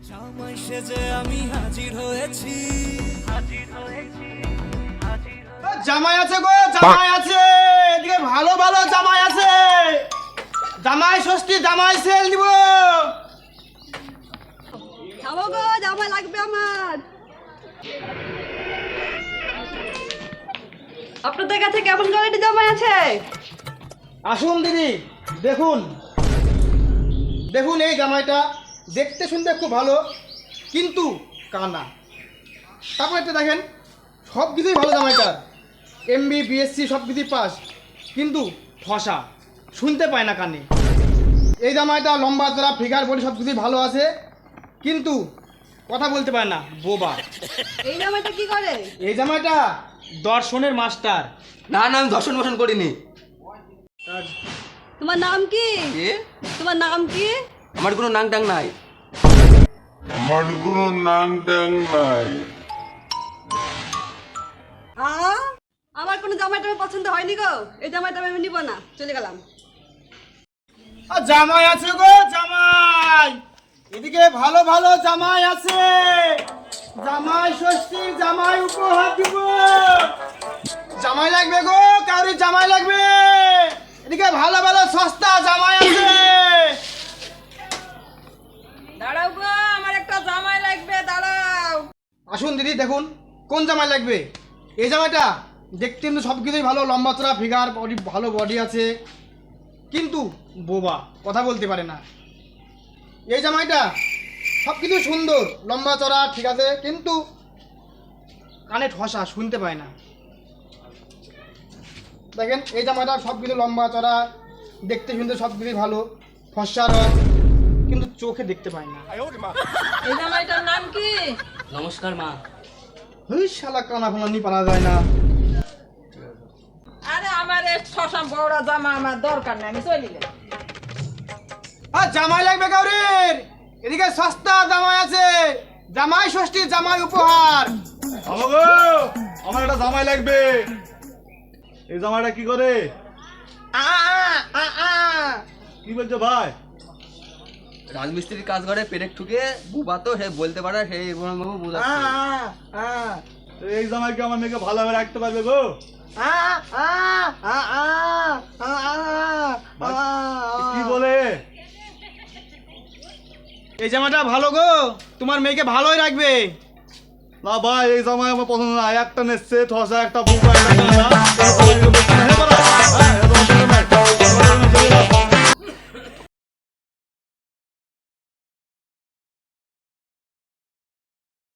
জামাই সেজে আমি হাজির হয়েছি। জামাই আছে গো, জামাই আছে, এদিকে ভালো ভালো জামাই আছে। জামাই ষষ্ঠী, জামাই সেল দিব। খাবো গো, জামাই লাগবে আমার। আপনাদের কাছে কেমন কোয়ালিটি জামাই আছে? আসুন দিদি, দেখুন দেখুন এই জামাইটা দেখতে শুনতে খুব ভালো, কিন্তু কানা। তারপর একটা দেখেন, সব কিছুই ভালো জামাইটার, এমবি বিএসসি সব কিছুই পাস, কিন্তু ঠসা, শুনতে পায় না কানে। এই জামাইটা লম্বা চড়া ফিগার বডি সব কিছুই ভালো আছে, কিন্তু কথা বলতে পারে না, বোবা। এই জামাইটা কি করে? এই জামাইটা দর্শনের মাস্টার। না না, আমি দর্শন বর্শন করিনি। তোমার নাম কি? কে? তোমার নাম কি? আমার কোনো নাং টাং নাই। আমার কোনো নাং টাং নাই। আমার কোনো জামাইটা আমার পছন্দ হয়নি গো, এই জামাইটা আমি নিব না, চলে গেলাম। জামাই আছে গো, জামাই, এদিকে ভালো ভালো জামাই আছে। জামাই ষষ্ঠীর জামাই উপহার দিব। জামাই লাগবে গো, কাউরি জামাই লাগবে? এদিকে ভালো ভালো সস্তা জামাই আছে। দাঁড়াও গো, আমার একটা জামাই লাগবে, দাঁড়াও। আসুন দিদি, দেখুন কোন জামাই লাগবে। এই জামাইটা দেখতে কিন্তু সব কিছুই ভালো, লম্বা চড়া ফিগার, বডি ভালো বডি আছে, কিন্তু বোবা, কথা বলতে পারে না। এই জামাইটা সব কিছু সুন্দর, লম্বা চড়া ঠিক আছে, কিন্তু কানে ঠসা, শুনতে পায় না। দেখেন এই জামাইটা সব কিছু লম্বা চড়া, দেখতে শুনতে সব কিছুই ভালো, ফর্সা রং, কিন্তু চোখে দেখতে পায় না। এই জামাইটার নাম কি? নমস্কার মা। ওই শালা কানা ফোনা নি পারা যায় না। আরে আমার এই শশা বড় জামা আমার দরকার নেই, আমি চলে গেলাম। আর জামাই লাগবে কাউরির? এদিকে সস্তা জামাই আছে, জামাই ষষ্ঠী জামাই উপহার। আমাগো, আমার একটা জামাই লাগবে। এই জামাইটা কি করে? আ আ আ আ। কি বলছো ভাই? রাজমিস্ত্রির কাজ করে, পেরেক ঠুকে, বুবা তো সে বলতে পারে, সেই বাবু আ বুঝাচ্ছে। আ আ। তো এই জামাইকে আমার মেয়েকে ভালোভাবে রাখতে পারবে গো? আ আ আ আ আ আ। কি বলে? এই জামাটা ভালো গো, তোমার মেয়েকে ভালোই রাখবে। না ভাই, এই জামাই আমার পছন্দ না। একটা নেচ্ছে ঠসা, একটা বুবা, একটা কানা।